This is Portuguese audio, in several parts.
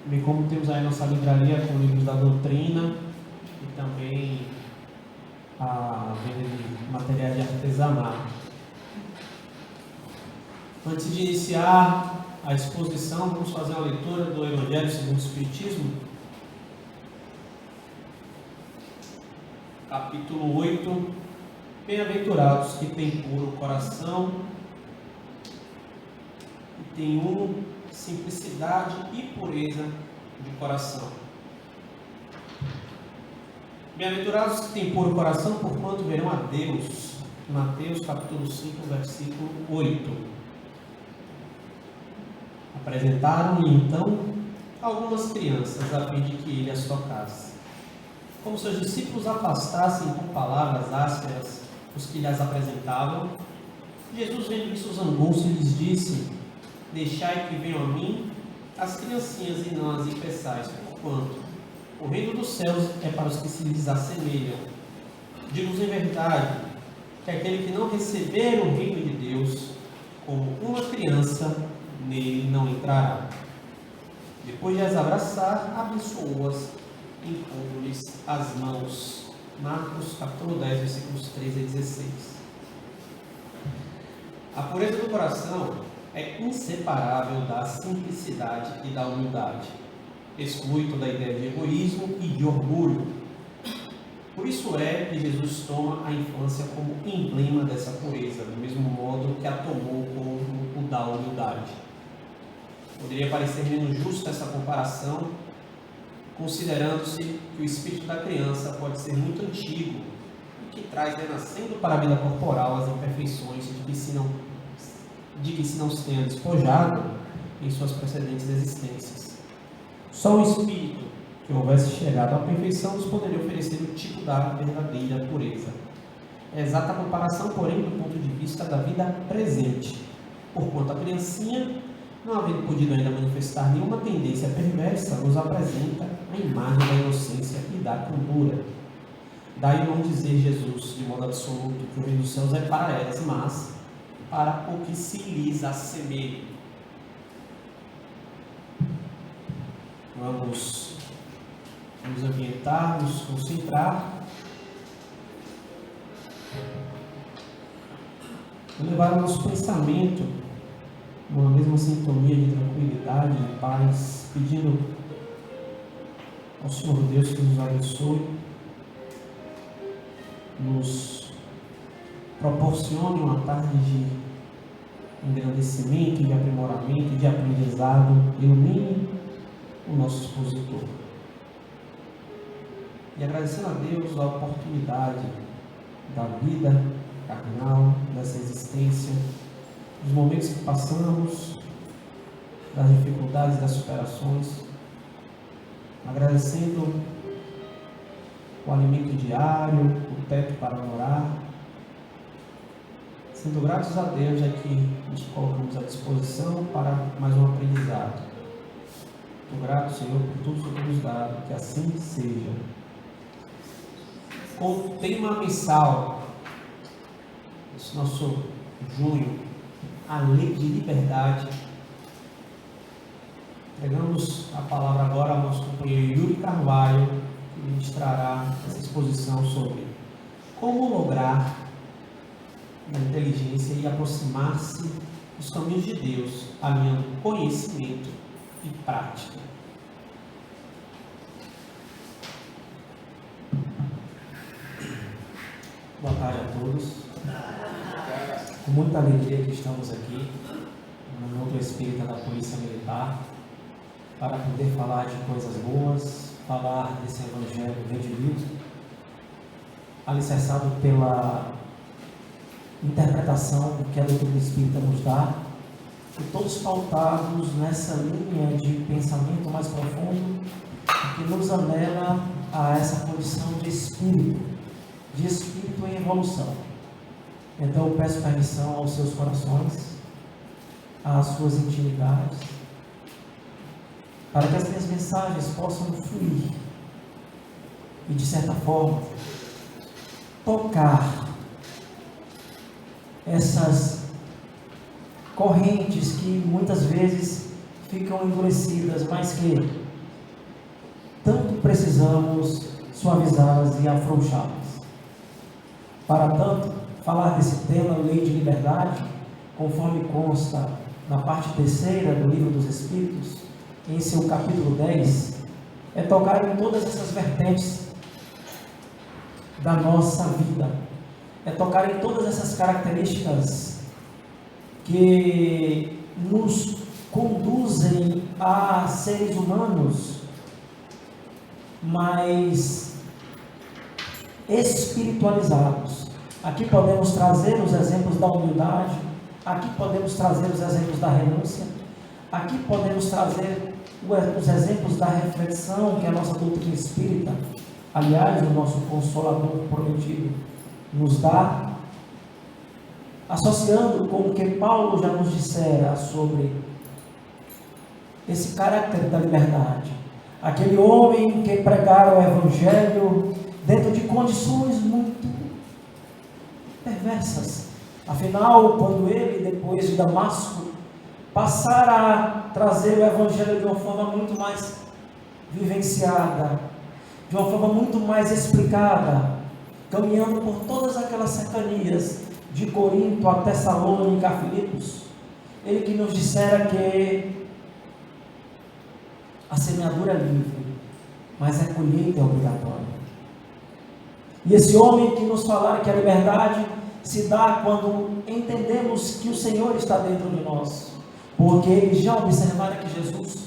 bem como temos aí a nossa livraria com livros da doutrina e também a venda de materiais de artesanato. Antes de iniciar a exposição, vamos fazer uma leitura do Evangelho segundo o Espiritismo, capítulo 8. Bem-aventurados que têm puro coração e têm simplicidade e pureza de coração. Bem-aventurados que têm puro coração, porquanto verão a Deus. Mateus capítulo 5, versículo 8. Apresentaram-lhe então algumas crianças, a fim de que ele as tocasse. Como seus discípulos afastassem com palavras ásperas os que lhes apresentavam, Jesus, vendo isso, zangou-se e lhes disse: deixai que venham a mim as criancinhas e não as impeçais, porquanto o reino dos céus é para os que se lhes assemelham. Digo-vos em verdade, que aquele que não receber o reino de Deus como uma criança, nele não entrará. Depois de as abraçar, abençoou-as, impondo-lhes as mãos. Marcos capítulo 10, versículos 13 a 16. A pureza do coração é inseparável da simplicidade e da humildade, exclui toda a ideia de egoísmo e de orgulho. Por isso é que Jesus toma a infância como emblema dessa pureza, do mesmo modo que a tomou como o da humildade. Poderia parecer menos justa essa comparação, considerando-se que o espírito da criança pode ser muito antigo e que traz renascendo para a vida corporal as imperfeições de que se não se tenha despojado em suas precedentes existências. Só o espírito que houvesse chegado à perfeição nos poderia oferecer o tipo da verdadeira pureza. É exata a comparação, porém, do ponto de vista da vida presente, porquanto a criancinha, não havendo podido ainda manifestar nenhuma tendência perversa, nos apresenta a imagem da inocência e da candura. Daí não dizer Jesus, de modo absoluto, que o reino dos céus é para elas, mas para o que se lhes assemelha. Vamos nos ambientar, nos concentrar, levar o nosso pensamento numa mesma sintonia de tranquilidade, de paz, pedindo ao Senhor Deus que nos abençoe, nos proporcione uma tarde de engrandecimento, de aprimoramento, de aprendizado, ilumine o nosso expositor. E agradecendo a Deus a oportunidade da vida carnal, dessa existência, dos momentos que passamos, das dificuldades, das superações, agradecendo o alimento diário, o teto para morar, sendo gratos a Deus é que nos colocamos à disposição para mais um aprendizado. Muito grato, Senhor, por tudo que nos dá, que assim seja. Com o tema mensal, esse nosso junho, a lei de liberdade, entregamos a palavra agora ao nosso companheiro Yuri Carvalho, que ministrará essa exposição sobre como lograr a inteligência e aproximar-se dos caminhos de Deus, alinhando conhecimento e prática. Boa tarde a todos. Com muita alegria que estamos aqui no Núcleo Espírita da Polícia Militar para poder falar de coisas boas, falar desse Evangelho redimido, alicerçado pela interpretação que a doutrina espírita nos dá, e todos pautados nessa linha de pensamento mais profundo que nos anela a essa condição de espírito em evolução. Então eu peço permissão aos seus corações, às suas intimidades, para que as minhas mensagens possam fluir e, de certa forma, tocar essas correntes que muitas vezes ficam endurecidas, mas que precisamos suavizá-las e afrouxá-las. Para tanto, falar desse tema, lei de liberdade, conforme consta na parte 3ª do Livro dos Espíritos, em seu capítulo 10, é tocar em todas essas vertentes da nossa vida, é tocar em todas essas características que nos conduzem a seres humanos mais espiritualizados. Aqui podemos trazer os exemplos da humildade, aqui podemos trazer os exemplos da renúncia, aqui podemos trazer os exemplos da reflexão que a nossa doutrina espírita, aliás, o nosso Consolador prometido, nos dá, associando com o que Paulo já nos dissera sobre esse caráter da liberdade. Aquele homem que pregara o Evangelho dentro de condições muito perversas. Afinal, quando ele, depois de Damasco, passar a trazer o Evangelho de uma forma muito mais vivenciada, de uma forma muito mais explicada, caminhando por todas aquelas cercanias, de Corinto a Tessalônica, a Filipos, ele que nos dissera que a semeadura é livre, mas a colheita é obrigatória. E esse homem que nos falara que a liberdade se dá quando entendemos que o Senhor está dentro de nós, porque eles já observaram que Jesus,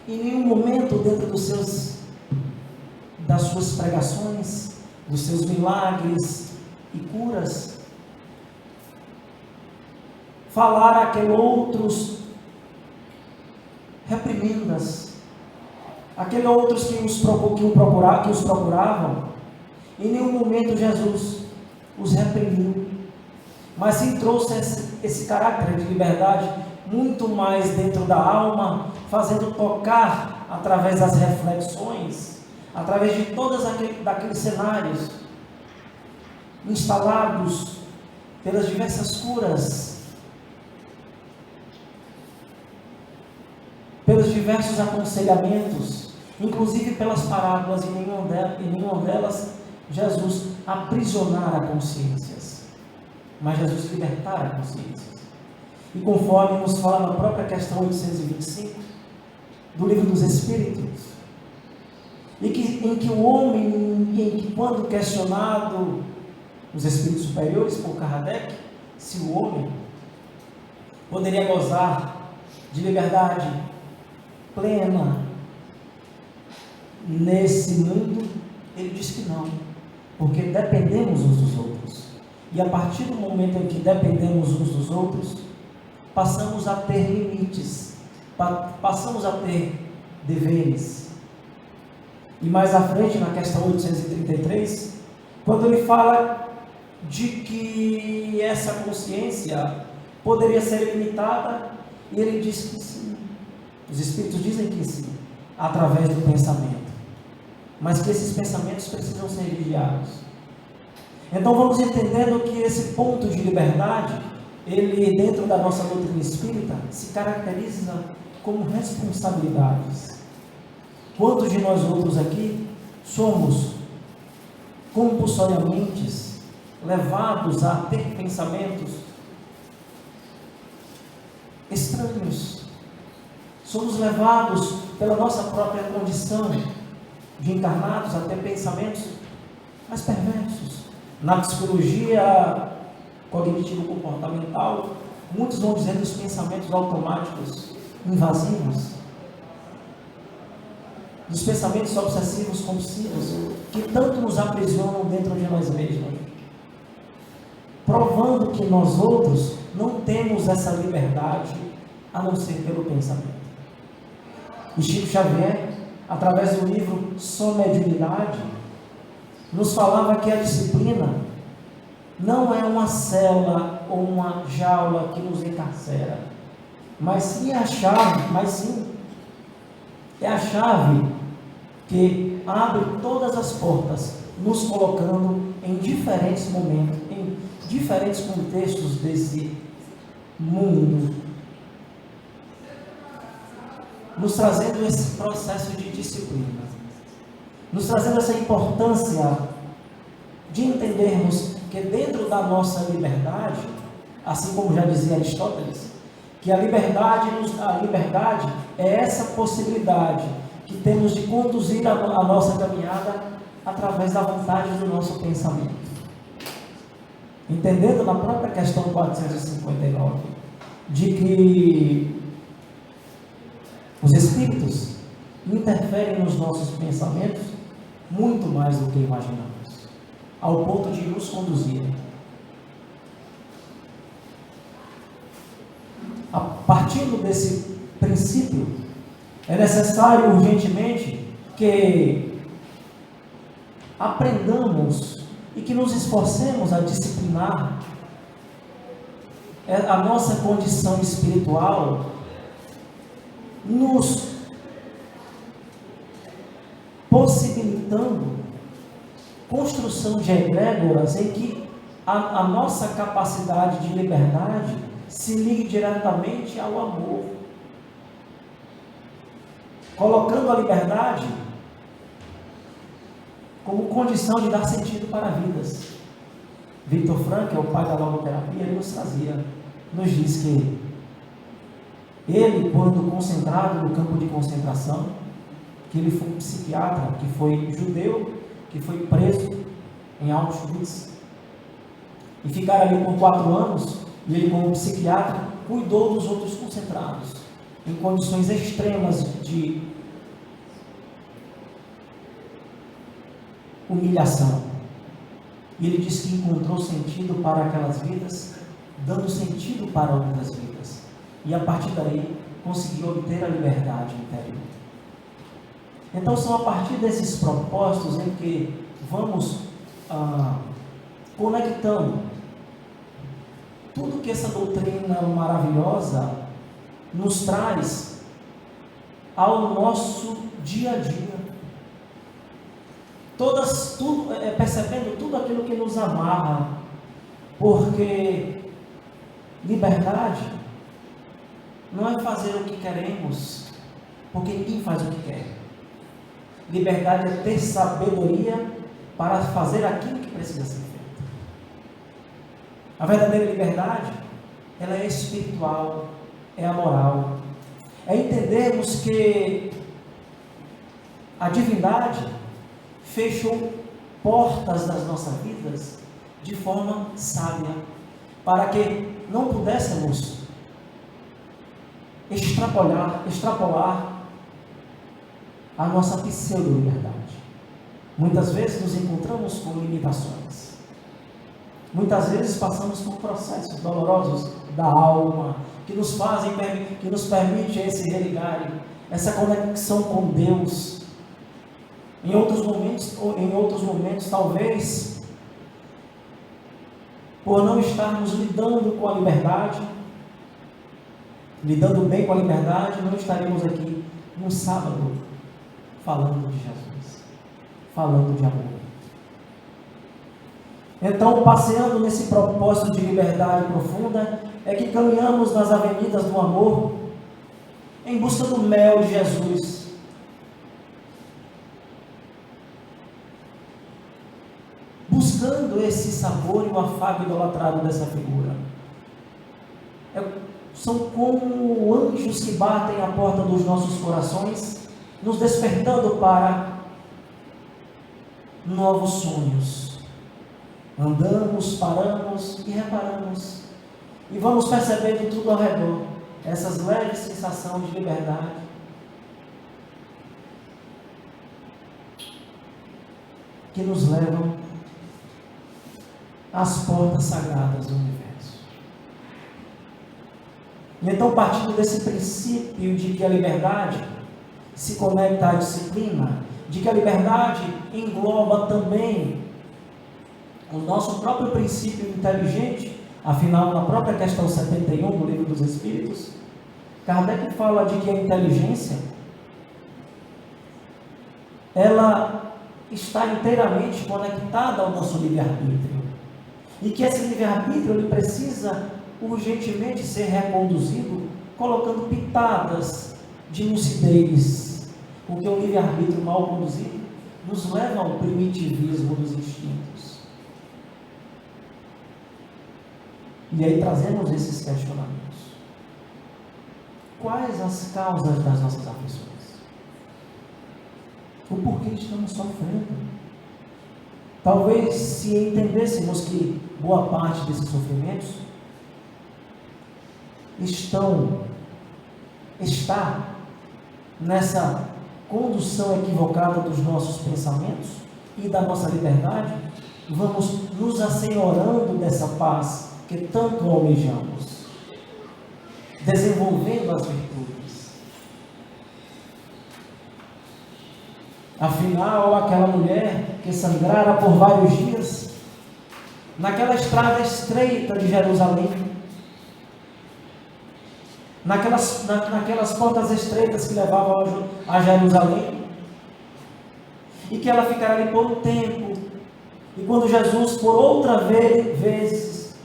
em nenhum momento dentro das suas pregações, dos seus milagres e curas, falar aqueles outros reprimendas, aqueles outros que os procuravam. Em nenhum momento Jesus os reprimiu, mas sim trouxe esse caráter de liberdade muito mais dentro da alma, fazendo tocar através das reflexões, através de todos daqueles cenários instalados pelas diversas curas, pelos diversos aconselhamentos, inclusive pelas parábolas, em nenhuma delas Jesus aprisionara consciências, mas Jesus libertara consciências. E conforme nos fala na própria questão 825 do Livro dos Espíritos, em que o homem, quando questionado os espíritos superiores por Kardec, se o homem poderia gozar de liberdade plena nesse mundo, ele diz que não, porque dependemos uns dos outros, e a partir do momento em que dependemos uns dos outros, passamos a ter limites, passamos a ter deveres. E mais à frente, na questão 833, quando ele fala de que essa consciência poderia ser limitada, e ele diz que sim, os Espíritos dizem que sim, através do pensamento, mas que esses pensamentos precisam ser vigiados. Então vamos entendendo que esse ponto de liberdade, ele dentro da nossa doutrina espírita, se caracteriza como responsabilidades. Quantos de nós outros aqui somos compulsoriamente levados a ter pensamentos estranhos? Somos levados pela nossa própria condição de encarnados a ter pensamentos mais perversos. Na psicologia cognitivo-comportamental, muitos vão dizer dos pensamentos automáticos invasivos, dos pensamentos obsessivos compulsivos, que tanto nos aprisionam dentro de nós mesmos, provando que nós outros não temos essa liberdade a não ser pelo pensamento. E Chico Xavier, através do livro Só Mediunidade, nos falava que a disciplina não é uma cela ou uma jaula que nos encarcera, mas sim é a chave que abre todas as portas, nos colocando em diferentes momentos, em diferentes contextos desse mundo, nos trazendo esse processo de disciplina. nos trazendo essa importância de entendermos que dentro da nossa liberdade, assim como já dizia Aristóteles, que a liberdade é essa possibilidade que temos de conduzir a nossa caminhada através da vontade do nosso pensamento. Entendendo na própria questão 459, de que os Espíritos interferem nos nossos pensamentos muito mais do que imaginamos, ao ponto de nos conduzirem. A partir desse princípio, é necessário urgentemente que aprendamos e que nos esforcemos a disciplinar a nossa condição espiritual, nos possibilitando construção de egrégoras em que a nossa capacidade de liberdade se ligue diretamente ao amor, colocando a liberdade como condição de dar sentido para vidas. Viktor Frankl, o pai da logoterapia, ele nos diz que ele, quando concentrado no campo de concentração, que ele foi um psiquiatra, que foi judeu, que foi preso em Auschwitz, e ficaram ali por 4 anos, e ele, como psiquiatra, cuidou dos outros concentrados, em condições extremas de humilhação. E ele diz que encontrou sentido para aquelas vidas, dando sentido para outras vidas. E a partir daí, conseguiu obter a liberdade interior. Então, são a partir desses propósitos em que vamos conectando tudo que essa doutrina maravilhosa nos traz ao nosso dia a dia. Percebendo tudo aquilo que nos amarra, porque liberdade não é fazer o que queremos, porque ninguém faz o que quer. Liberdade é ter sabedoria para fazer aquilo que precisa ser feito. A verdadeira liberdade, ela é espiritual, é a moral, é entendermos que a divindade fechou portas das nossas vidas de forma sábia, para que não pudéssemos extrapolar a nossa pseudo-liberdade. Muitas vezes nos encontramos com limitações. Muitas vezes passamos por processos dolorosos da alma, que nos permitem esse religar, essa conexão com Deus. Em outros momentos, talvez, por não estarmos lidando com a liberdade, lidando bem com a liberdade, não estaremos aqui no sábado falando de Jesus, falando de amor. Então, passeando nesse propósito de liberdade profunda, é que caminhamos nas avenidas do amor, em busca do mel de Jesus. Buscando esse sabor e o afago idolatrado dessa figura. São como anjos que batem à porta dos nossos corações, nos despertando para novos sonhos. Andamos, paramos e reparamos, e vamos percebendo tudo ao redor, essas leves sensações de liberdade, que nos levam às portas sagradas do universo. E então, partindo desse princípio de que a liberdade se conecta à disciplina, de que a liberdade engloba também o nosso próprio princípio inteligente, afinal, na própria questão 71 do Livro dos Espíritos, Kardec fala de que a inteligência, ela está inteiramente conectada ao nosso livre-arbítrio, e que esse livre-arbítrio ele precisa urgentemente ser reconduzido, colocando pitadas de lucidez, porque o livre-arbítrio mal conduzido nos leva ao primitivismo dos instintos. E aí trazemos esses questionamentos. Quais as causas das nossas aflições? O porquê estamos sofrendo? Talvez se entendêssemos que boa parte desses sofrimentos está nessa condução equivocada dos nossos pensamentos e da nossa liberdade, vamos nos assenhorando dessa paz que tanto almejamos, desenvolvendo as virtudes. Afinal, aquela mulher que sangrara por vários dias, naquela estrada estreita de Jerusalém, naquelas portas estreitas que levavam a Jerusalém, e que ela ficara ali por um tempo, e quando Jesus, por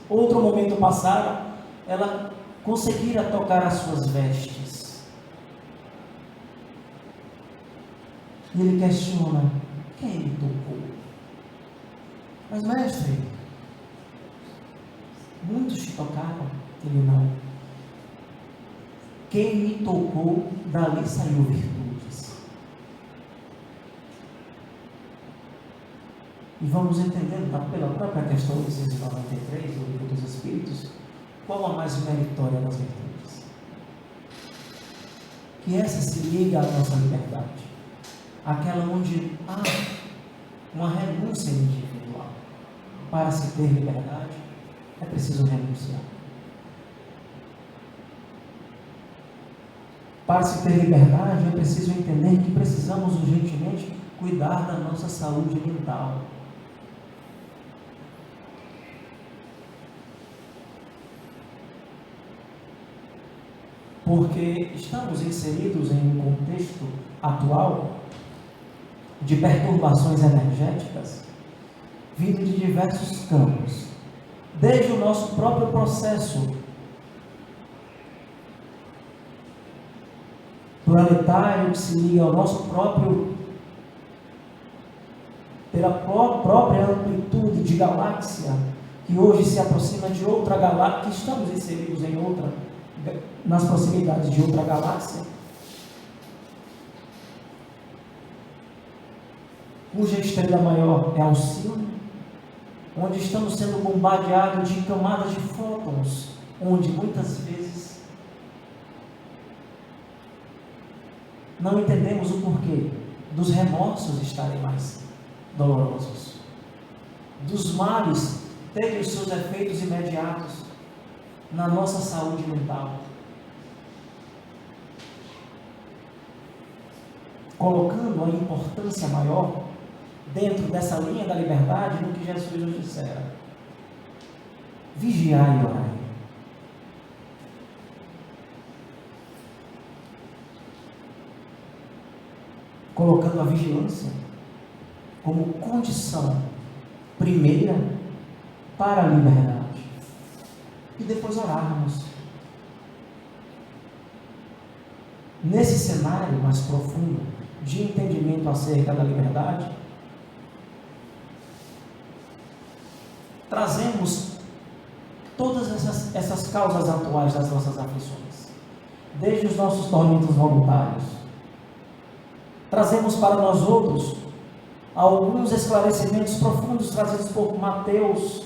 outro momento passara, ela conseguira tocar as suas vestes. E ele questiona: quem me tocou? Mas mestre, muitos te tocaram. Ele: não. Quem me tocou, dali saiu virtudes. E vamos entendendo pela própria questão 893 do Livro dos Espíritos, qual a mais meritória das virtudes? Que essa se liga à nossa liberdade, aquela onde há uma renúncia individual. Para se ter liberdade, é preciso renunciar. Para se ter liberdade, é preciso entender que precisamos urgentemente cuidar da nossa saúde mental. Porque estamos inseridos em um contexto atual de perturbações energéticas vindo de diversos campos, desde o nosso próprio processo planetário, que se liga ao nosso próprio, pela própria amplitude de galáxia, que hoje se aproxima de outra galáxia, que estamos inseridos em outra, nas proximidades de outra galáxia, cuja estrela maior é Alcíone, onde estamos sendo bombardeados de camadas de fótons, onde muitas vezes não entendemos o porquê dos remorsos estarem mais dolorosos, dos males terem os seus efeitos imediatos na nossa saúde mental, colocando a importância maior dentro dessa linha da liberdade no que Jesus nos dissera: vigiai e orai. Colocando a vigilância como condição primeira para a liberdade, e depois orarmos. Nesse cenário mais profundo de entendimento acerca da liberdade, trazemos todas essas causas atuais das nossas aflições, desde os nossos tormentos voluntários. Trazemos para nós outros alguns esclarecimentos profundos trazidos por Mateus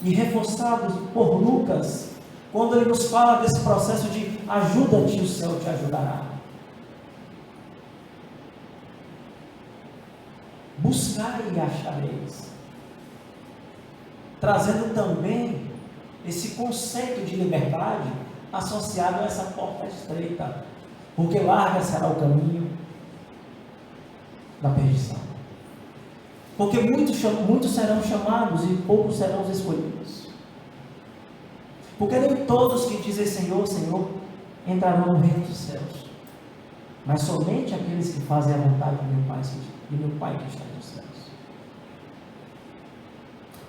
e reforçados por Lucas, quando ele nos fala desse processo de ajuda-te, o céu te ajudará. Buscai e achareis. Trazendo também esse conceito de liberdade associado a essa porta estreita, porque larga será o caminho da perdição. Porque muitos serão chamados e poucos serão os escolhidos. Porque nem todos que dizem Senhor, Senhor, entrarão no reino dos céus, mas somente aqueles que fazem a vontade do meu Pai que está nos céus.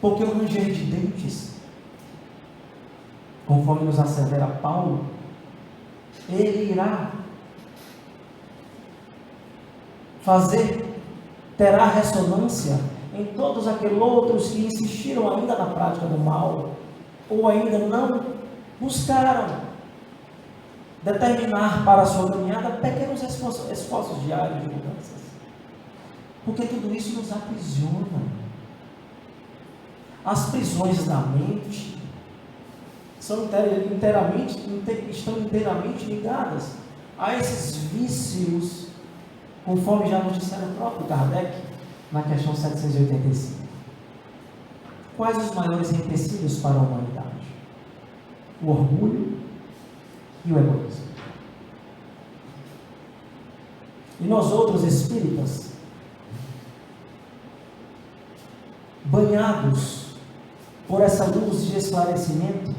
Porque o ranger de dentes, conforme nos assevera Paulo, ele irá fazer terá ressonância em todos aqueles outros que insistiram ainda na prática do mal, ou ainda não buscaram determinar para a sua caminhada pequenos esforços diários de mudanças. Porque tudo isso nos aprisiona. As prisões da mente estão inteiramente ligadas a esses vícios, conforme já nos disseram o próprio Kardec, na questão 785. Quais os maiores empecilhos para a humanidade? O orgulho e o egoísmo. E nós outros espíritas, banhados por essa luz de esclarecimento,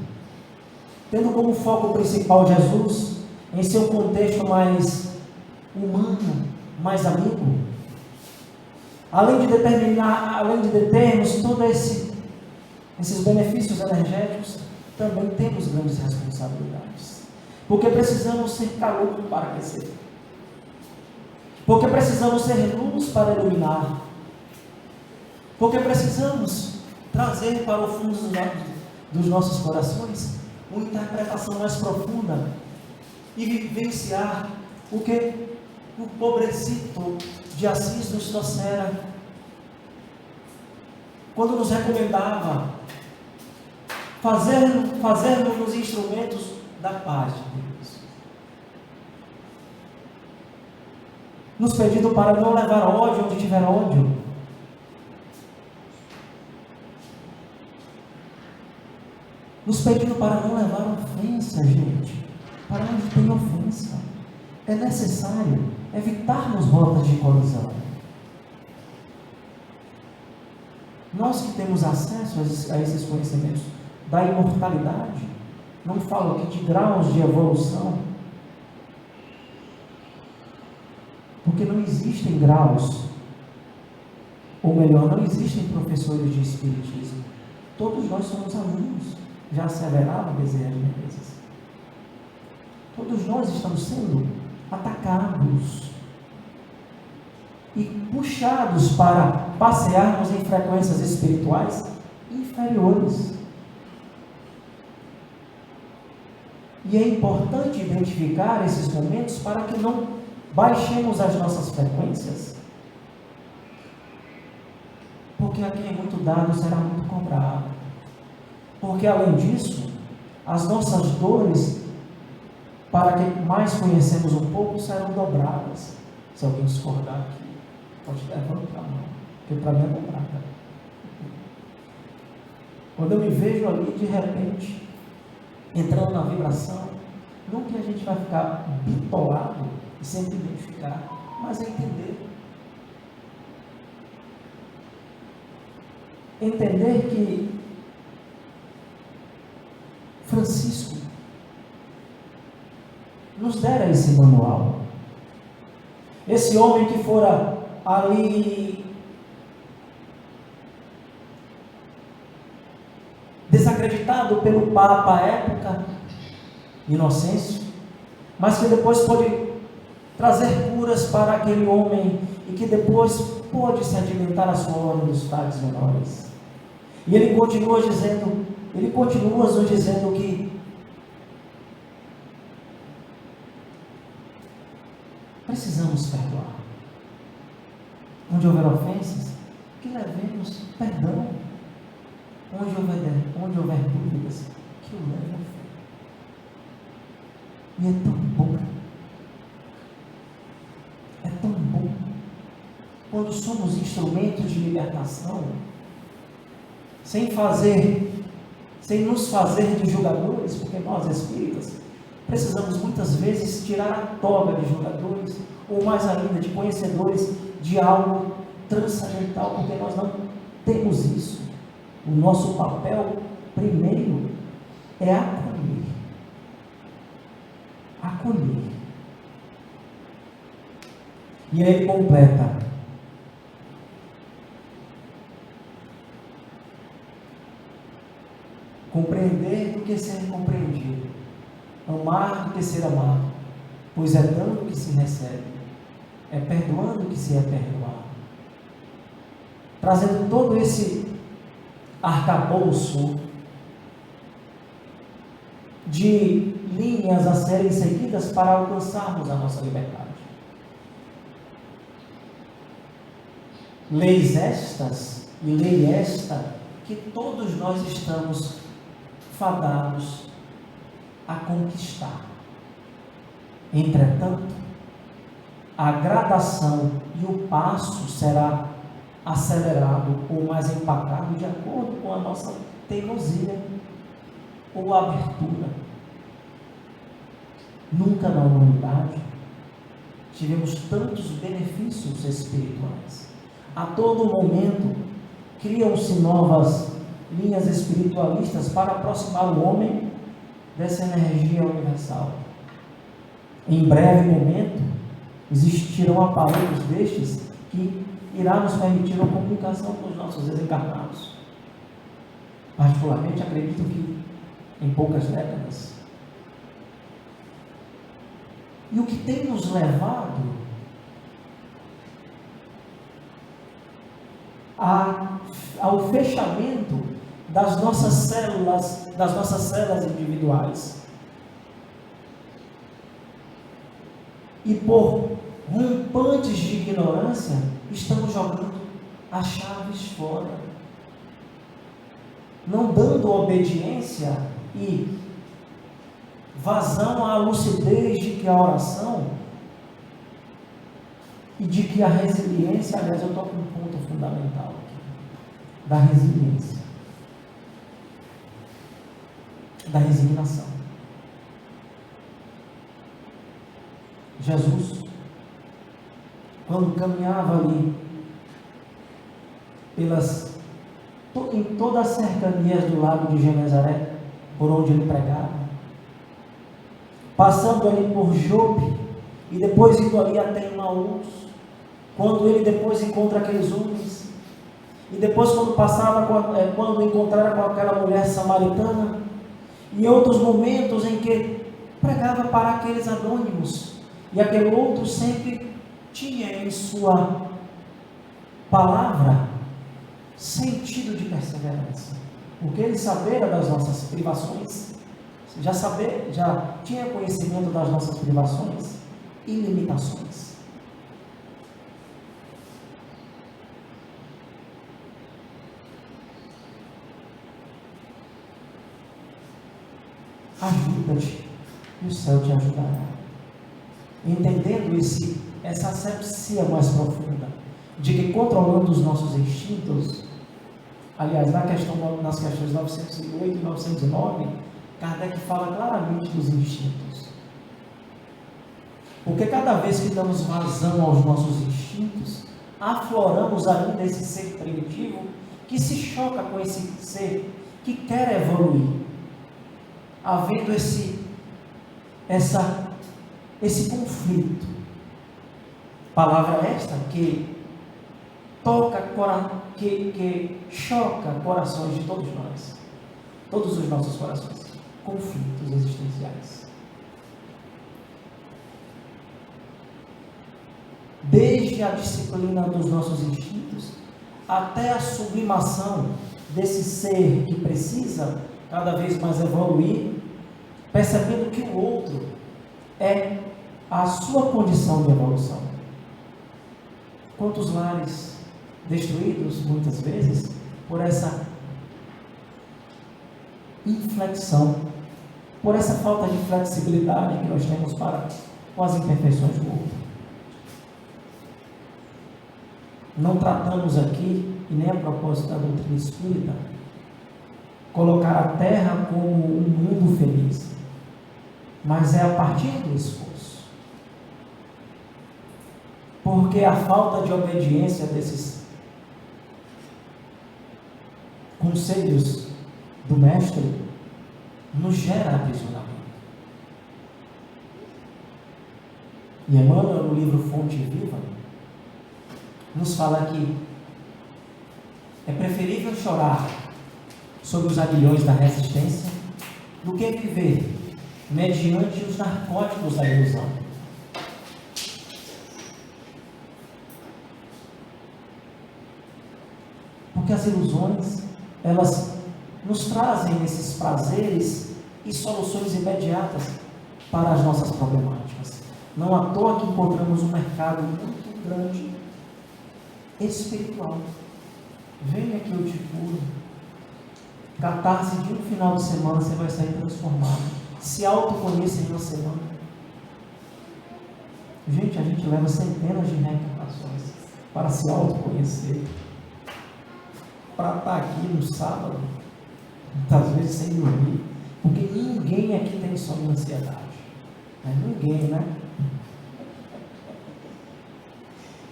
tendo como foco principal Jesus, em seu contexto mais humano, mais amigo, além de termos todos esses benefícios energéticos, também temos grandes responsabilidades. Porque precisamos ser calor para aquecer. Porque precisamos ser luz para iluminar. Porque precisamos trazer para o fundo dos nossos corações uma interpretação mais profunda e vivenciar o que o pobrecito de Assis nos trouxera quando nos recomendava fazermos os instrumentos da paz de Deus, nos pedindo para não levar ódio onde tiver ódio, nos pedindo para não levar ofensa, gente, para onde tem ofensa. É necessário evitarmos rotas de colisão. Nós que temos acesso a esses conhecimentos da imortalidade, não falo aqui de graus de evolução, porque não existem graus, ou melhor, não existem professores de espiritismo. Todos nós somos alunos, já asseverava Bezerra de Menezes. Todos nós estamos sendo atacados e puxados para passearmos em frequências espirituais inferiores. E é importante identificar esses momentos para que não baixemos as nossas frequências, porque a quem é muito dado será muito cobrado. Porque além disso, as nossas dores, para que mais conhecemos um pouco, serão dobradas. Se alguém discordar aqui, pode levantar a mão, porque para mim é dobrada. Quando eu me vejo ali, de repente, entrando na vibração, não que a gente vai ficar bitolado e sempre identificar, mas é entender. Entender que Francisco nos dera esse manual. Esse homem que fora ali desacreditado pelo Papa à época, Inocêncio, mas que depois pôde trazer curas para aquele homem e que depois pôde se adiantar a sua ordem dos frades menores. E ele continua nos dizendo que precisamos perdoar. Onde houver ofensas, que levemos perdão. Onde houver dúvidas, que o leve a fé. E é tão bom. É tão bom. Quando somos instrumentos de libertação, sem nos fazer de julgadores, porque nós espíritas precisamos muitas vezes tirar a toga de julgadores, ou mais ainda de conhecedores de algo transcendental, porque nós não temos isso. O nosso papel primeiro é acolher. Acolher. E aí ele completa: compreender do que ser compreendido, amar do que ser amado, pois é dando que se recebe, é perdoando que se é perdoado. trazendo todo esse arcabouço de linhas a serem seguidas para alcançarmos a nossa liberdade. Leis estas e lei esta que todos nós estamos fadados a conquistar. Entretanto, a gradação e o passo será acelerado ou mais empacado de acordo com a nossa teimosia ou abertura. Nunca na humanidade tivemos tantos benefícios espirituais. A todo momento criam-se novas linhas espiritualistas para aproximar o homem dessa energia universal. Em breve momento existirão aparelhos destes que irá nos permitir uma comunicação com os nossos desencarnados. Particularmente acredito que em poucas décadas. E o que tem nos levado ao fechamento das nossas células individuais. E por rompantes de ignorância, estamos jogando as chaves fora, não dando obediência e vazão à lucidez de que a oração e de que a resiliência, aliás, eu estou com um ponto fundamental aqui, da resiliência, da resignação. Jesus, quando caminhava ali em todas as cercanias do lago de Genezaré, por onde ele pregava, passando ali por Jope e depois indo ali até Emaús, quando ele depois encontra aqueles homens, e depois quando encontrara com aquela mulher samaritana, e outros momentos em que pregava para aqueles anônimos, e aquele outro sempre tinha em sua palavra sentido de perseverança, porque ele sabia das nossas privações, já tinha conhecimento das nossas privações e limitações. Ajuda-te e o céu te ajudará. Entendendo essa asepsia mais profunda, de que controlando os nossos instintos, aliás, nas questões 908 e 909, Kardec fala claramente dos instintos. Porque cada vez que damos vazão aos nossos instintos, afloramos ainda esse ser primitivo que se choca com esse ser que quer evoluir, havendo esse conflito. Palavra esta que que choca corações de todos nós, todos os nossos corações, conflitos existenciais. Desde a disciplina dos nossos instintos, até a sublimação desse ser que precisa cada vez mais evoluir, percebendo que o outro é a sua condição de evolução. Quantos lares destruídos, muitas vezes, por essa inflexão, por essa falta de flexibilidade que nós temos para com as imperfeições do outro. Não tratamos aqui, e nem a propósito da doutrina espírita, colocar a Terra como um mundo feliz, mas é a partir do esforço. Porque a falta de obediência desses conselhos do Mestre nos gera aprisionamento. E Emmanuel, no livro Fonte Viva, nos fala que é preferível chorar sobre os aguilhões da resistência do que viver mediante os narcóticos da ilusão. Porque as ilusões, elas nos trazem esses prazeres e soluções imediatas para as nossas problemáticas. Não à toa que encontramos um mercado muito grande espiritual. Venha que eu te curo. Catarse de um final de semana, você vai sair transformado. Se autoconheça em uma semana. Gente, a gente leva centenas de reencarnações para se autoconhecer. Para estar aqui no sábado, muitas vezes sem dormir. Porque ninguém aqui tem sono e ansiedade. Ninguém, né?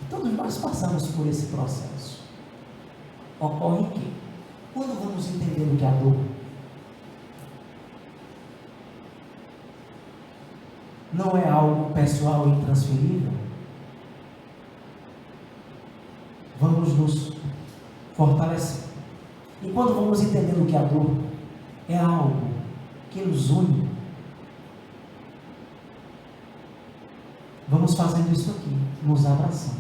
Todos nós passamos por esse processo. Ocorre que, quando vamos entender o que é a dor, não é algo pessoal e intransferível, vamos nos fortalecer. E quando vamos entender o que é a dor, é algo que nos une, vamos fazendo isso aqui, nos abraçando.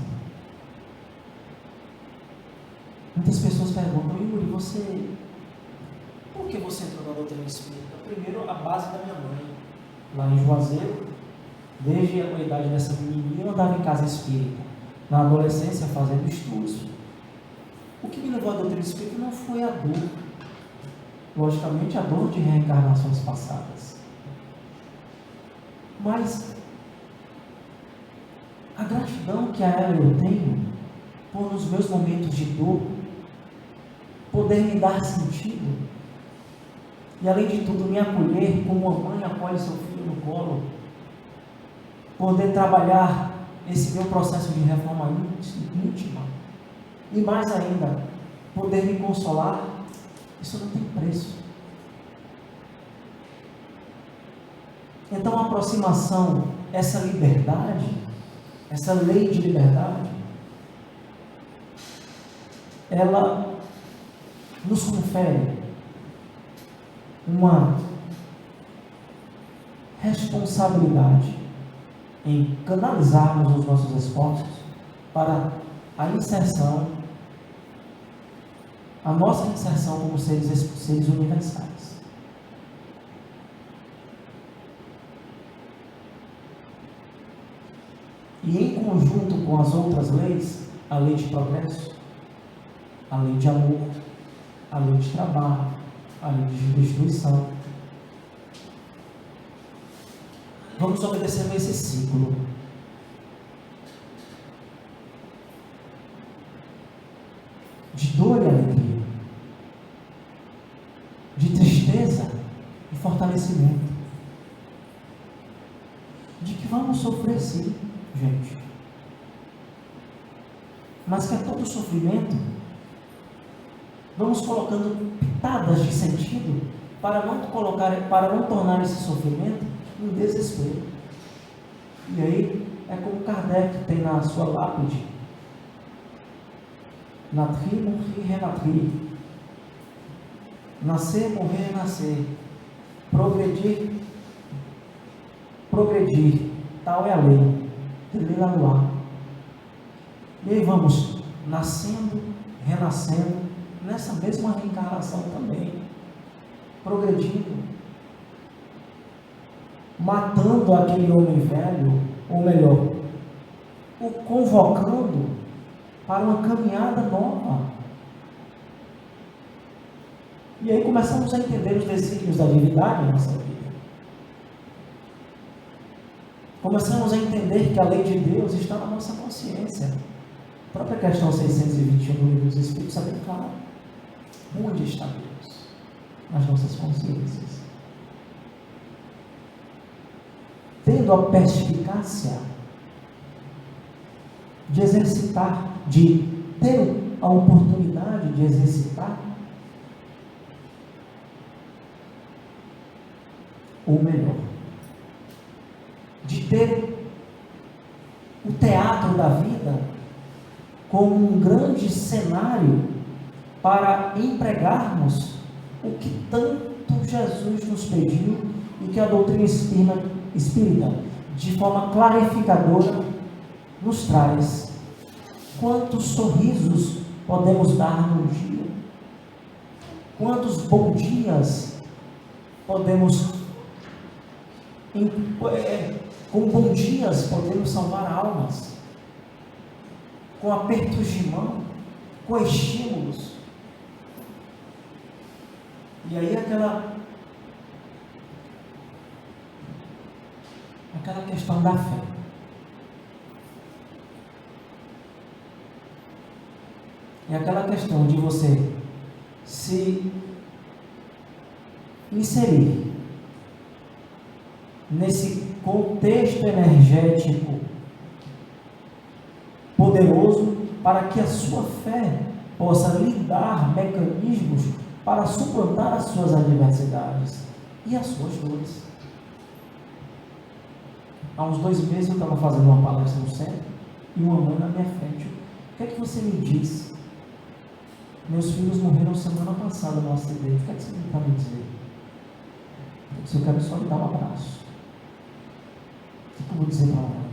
Muitas pessoas perguntam: Yuri, por que você entrou na doutrina espírita? Primeiro, a base da minha mãe, lá em Juazeiro, desde a idade dessa menininha, eu andava em casa espírita, na adolescência fazendo estudos. O que me levou à doutrina espírita não foi a dor, logicamente a dor de reencarnações passadas, mas a gratidão que a ela eu tenho por, nos meus momentos de dor, poder me dar sentido e, além de tudo, me acolher como uma mãe acolhe seu filho no colo, poder trabalhar esse meu processo de reforma íntima e, mais ainda, poder me consolar. Isso não tem preço. Então, a aproximação, essa liberdade, essa lei de liberdade, ela nos confere uma responsabilidade em canalizarmos os nossos esforços para a inserção, a nossa inserção como seres universais. E em conjunto com as outras leis, a lei de progresso, a lei de amor, a lei de trabalho, a lei de restituição, vamos obedecendo esse ciclo. De dor e alegria, de tristeza e fortalecimento, de que vamos sofrer sim, gente, mas que a todo sofrimento vamos colocando pitadas de sentido para não tornar esse sofrimento um desespero. E aí é como Kardec tem na sua lápide: Natri, morrer, renatri. Nascer, morrer, renascer. Progredir. Tal é a lei. Trilha no ar. E aí vamos nascendo, renascendo, nessa mesma reencarnação também. Progredindo. Matando aquele homem velho, ou melhor, o convocando para uma caminhada nova. E aí começamos a entender os desígnios da divindade na nossa vida. Começamos a entender que a lei de Deus está na nossa consciência. A própria questão 621 do Livro dos Espíritos está bem claro. Onde está Deus? Nas nossas consciências. Tendo a perspicácia de exercitar, de ter a oportunidade de exercitar, ou melhor, de ter o teatro da vida como um grande cenário para empregarmos o que tanto Jesus nos pediu e que a doutrina espírita, de forma clarificadora, nos traz. Quantos sorrisos podemos dar num dia? Quantos bons dias podemos, com bons dias podemos salvar almas, com apertos de mão, com estímulos. E aí aquela questão da fé. É aquela questão de você se inserir nesse contexto energético poderoso para que a sua fé possa lhe dar mecanismos para suplantar as suas adversidades e as suas dores. Há uns 2 meses eu estava fazendo uma palestra no centro e uma mãe na minha frente: o que é que você me diz? Meus filhos morreram semana passada no acidente. O que é que você tem para me dizer? Eu disse: eu quero só lhe dar um abraço. O que eu vou dizer para ela?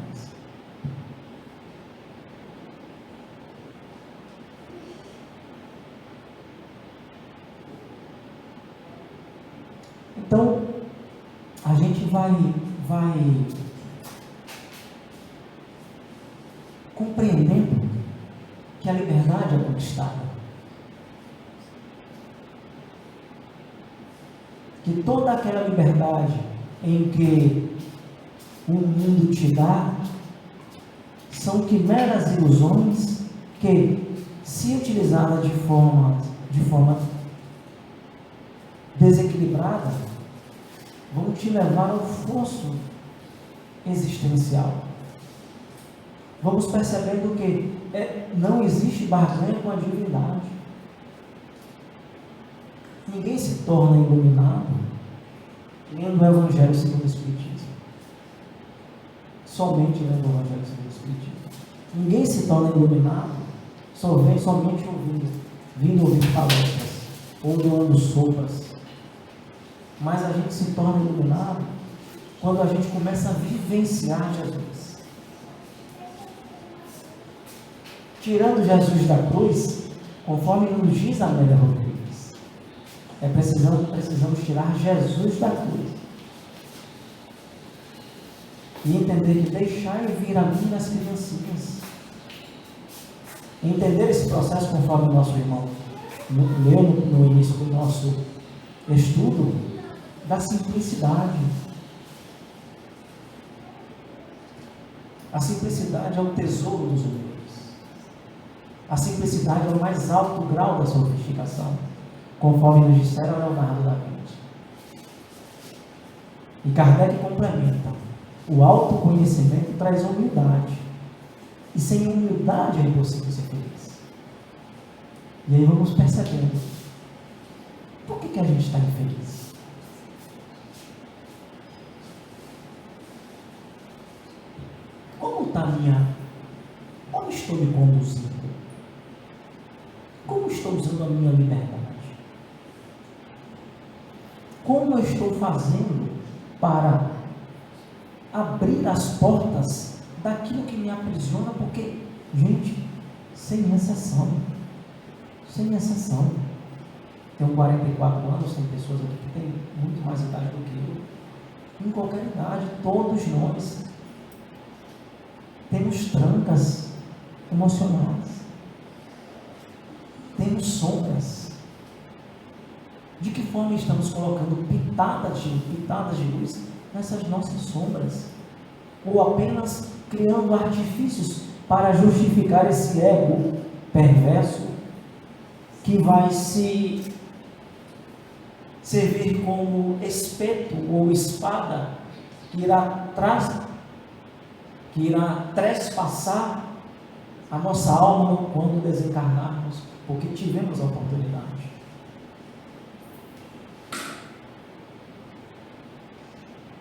Então, a gente vai compreendendo que a liberdade é conquistada. Que toda aquela liberdade em que o mundo te dá são quimeras ilusões que, se utilizadas de forma desequilibrada, vão te levar ao fosso existencial. Vamos percebendo que não existe barganha com a divindade. Ninguém se torna iluminado lendo o Evangelho segundo o Espiritismo. Somente lendo o Evangelho segundo o Espiritismo. Ninguém se torna iluminado somente vindo ouvir palestras ou doando sopas. Mas a gente se torna iluminado quando a gente começa a vivenciar Jesus. Tirando Jesus da cruz, conforme nos diz Amélia Rodrigues, precisamos tirar Jesus da cruz. E entender que deixai vir a mim as criancinhas. Entender esse processo conforme o nosso irmão leu no início do nosso estudo, da simplicidade. A simplicidade é o tesouro dos humildes. A simplicidade é o mais alto grau da sofisticação, conforme nos disseram Leonardo da Vinci. E Kardec complementa: o autoconhecimento traz humildade, e sem humildade é impossível ser feliz. E aí vamos percebendo, por que a gente está infeliz? Como estou me conduzindo? Como estou usando a minha liberdade? Como eu estou fazendo para abrir as portas daquilo que me aprisiona? Porque, gente, sem exceção, tenho 44 anos, tem pessoas aqui que têm muito mais idade do que eu. Em qualquer idade, todos nós temos trancas emocionais, temos sombras. De que forma estamos colocando pitadas de luz nessas nossas sombras? Ou apenas criando artifícios para justificar esse ego perverso que vai se servir como espeto ou espada que irá trespassar a nossa alma quando desencarnarmos, porque tivemos a oportunidade.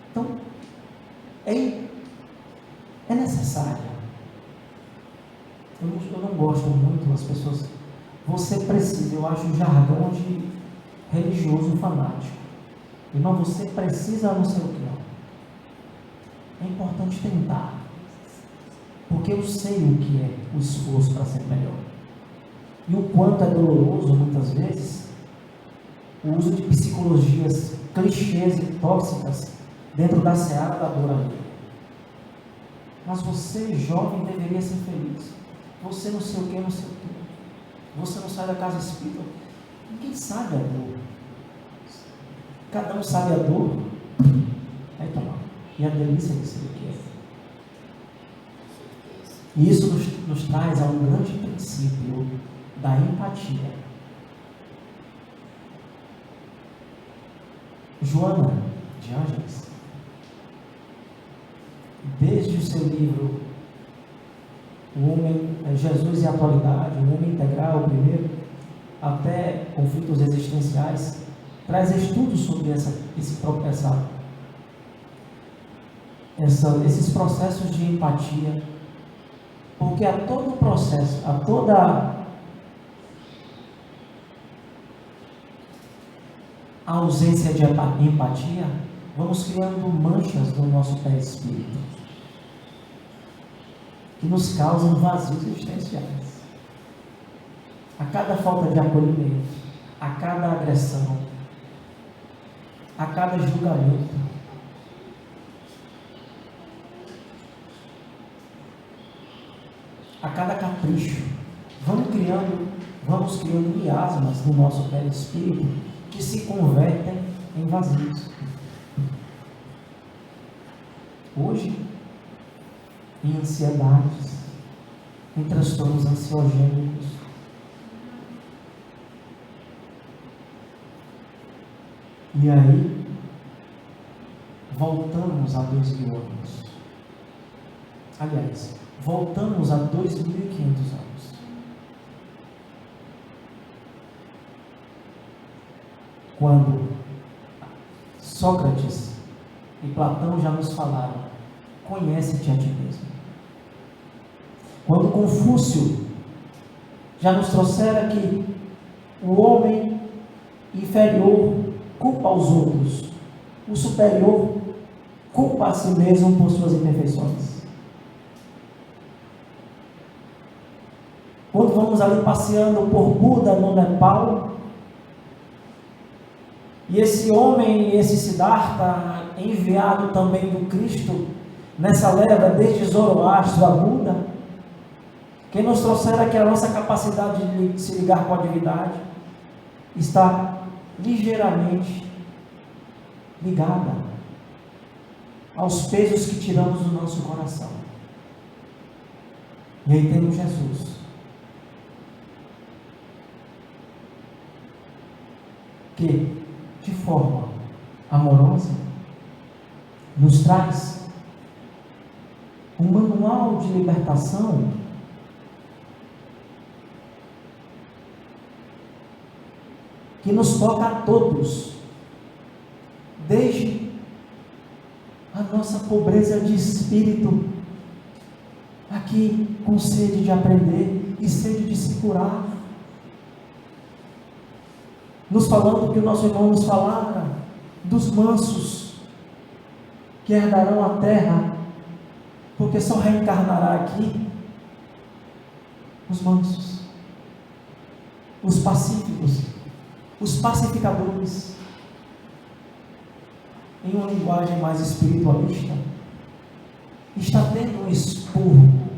Então, é necessário. Eu não gosto muito das pessoas. Você precisa, eu acho um jargão de religioso fanático. Irmão, você precisa não sei o que não. É importante tentar. Porque eu sei o que é o esforço para ser melhor. E o quanto é doloroso, muitas vezes, o uso de psicologias clichês e tóxicas dentro da seara da dor alheia. Mas você, jovem, deveria ser feliz. Você não sei o que, não sei o que. Você não sai da casa espírita. Ninguém sabe a dor. Cada um sabe a dor. Aí tá lá. E a delícia de ser o que é. E isso nos traz a um grande princípio da empatia. Joana de Ângeles, desde o seu livro O Homem, Jesus e a Atualidade, O Homem Integral, o primeiro, até Conflitos Existenciais, traz estudos sobre esses processos de empatia, porque a todo processo, a toda ausência de empatia, vamos criando manchas no nosso perispírito, que nos causam vazios existenciais. A cada falta de acolhimento, a cada agressão, a cada julgamento, a cada capricho, vamos criando miasmas no nosso perispírito que se convertem em vazios. Hoje, em ansiedades, em transtornos ansiogênicos, e aí voltamos a 2000 anos. Aliás, voltamos a 2500 anos. Quando Sócrates e Platão já nos falaram: conhece-te a ti mesmo. Quando Confúcio já nos trouxera que o homem inferior culpa aos outros, o superior culpa a si mesmo por suas imperfeições. Quando vamos ali passeando por Buda no Nepal, e esse homem, esse Siddhartha, enviado também do Cristo, nessa leva desde Zoroastro a Buda, quem nos trouxera que a nossa capacidade de se ligar com a divindade está ligeiramente ligada aos pesos que tiramos do nosso coração. E aí temos Jesus, que de forma amorosa nos traz um manual de libertação que nos toca a todos, desde a nossa pobreza de espírito, aqui com sede de aprender e sede de se curar, nos falando que o nosso irmão nos falara dos mansos que herdarão a terra, porque só reencarnará aqui os mansos, os pacíficos, os pacificadores. Em uma linguagem mais espiritualista, está tendo um expurgo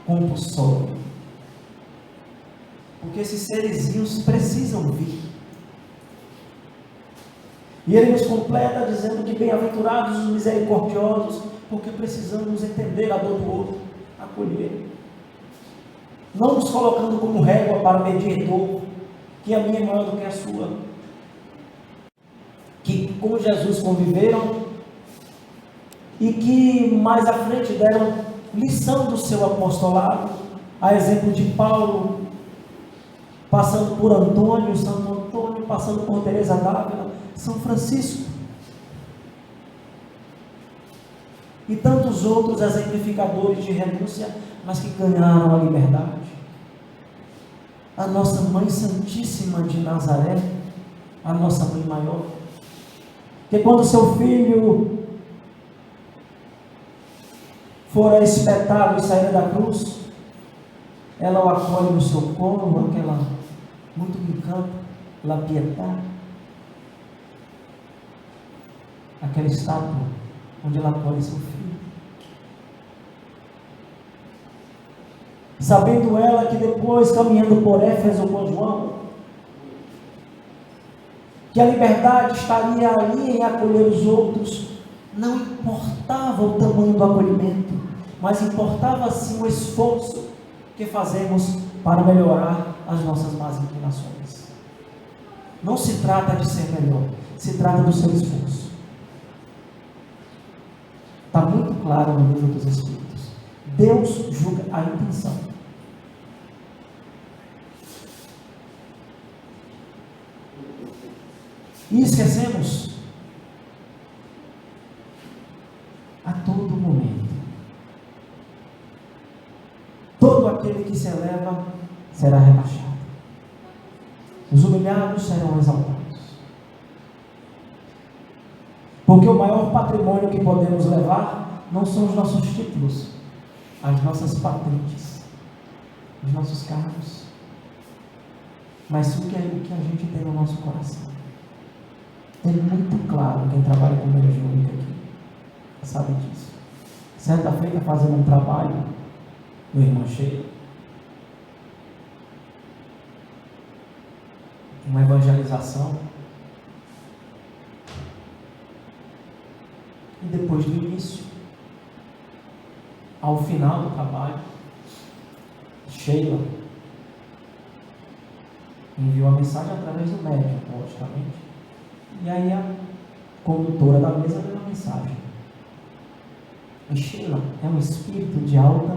compulsório, porque esses serezinhos precisam vir. E ele nos completa dizendo que bem-aventurados os misericordiosos, porque precisamos entender a dor do outro, acolher, não nos colocando como régua para medir dor, que a minha é maior do que a sua, que com Jesus conviveram e que mais à frente deram lição do seu apostolado, a exemplo de Paulo, passando por Antônio, Santo Antônio, passando por Teresa d'Ávila, São Francisco e tantos outros exemplificadores de renúncia, mas que ganharam a liberdade. A nossa Mãe Santíssima de Nazaré, a nossa Mãe Maior, que quando seu filho fora espetado e sair da cruz, ela o acolhe no seu colo, aquela muito me encanta, la pietà, aquela estátua onde ela acolhe seu filho. Sabendo ela que depois, caminhando por Éfeso com João, que a liberdade estaria ali em acolher os outros, não importava o tamanho do acolhimento, mas importava sim o esforço que fazemos para melhorar as nossas más inclinações. Não se trata de ser melhor, se trata do seu esforço. Está muito claro no livro dos Espíritos. Deus julga a intenção. E esquecemos a todo momento. Todo aquele que se eleva será rebaixado. Os humilhados serão exaltados. Porque o maior patrimônio que podemos levar não são os nossos títulos, as nossas patentes, os nossos cargos, mas o que a gente tem no nosso coração. É muito claro, quem trabalha com mediúnica aqui sabe disso. Certa feita, fazendo um trabalho no Irmã Sheila, uma evangelização, e depois do início, ao final do trabalho, Sheila enviou a mensagem através do médium, logicamente. E aí a condutora da mesa deu a mensagem. E Sheila é um espírito de alta,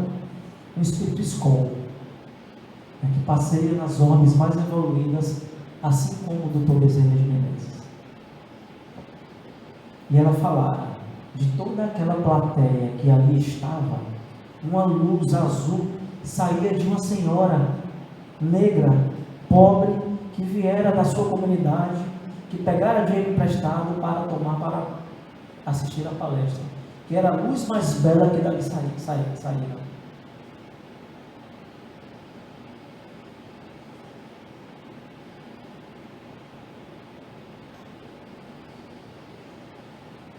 um espírito escola, que passeia nas orbes mais evoluídas, assim como o Dr. Bezerra de Menezes. E ela falava de toda aquela plateia que ali estava, uma luz azul saía de uma senhora negra, pobre, que viera da sua comunidade, que pegara dinheiro emprestado para tomar, para assistir a palestra, que era a luz mais bela que dali saía.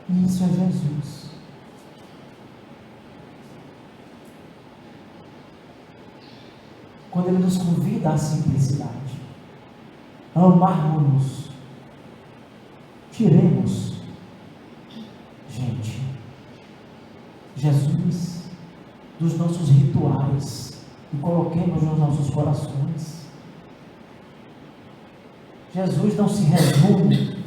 E isso é Jesus. Quando Ele nos convida à simplicidade, a amarmos-nos, tiremos, gente, Jesus dos nossos rituais e coloquemos nos nossos corações. Jesus não se resume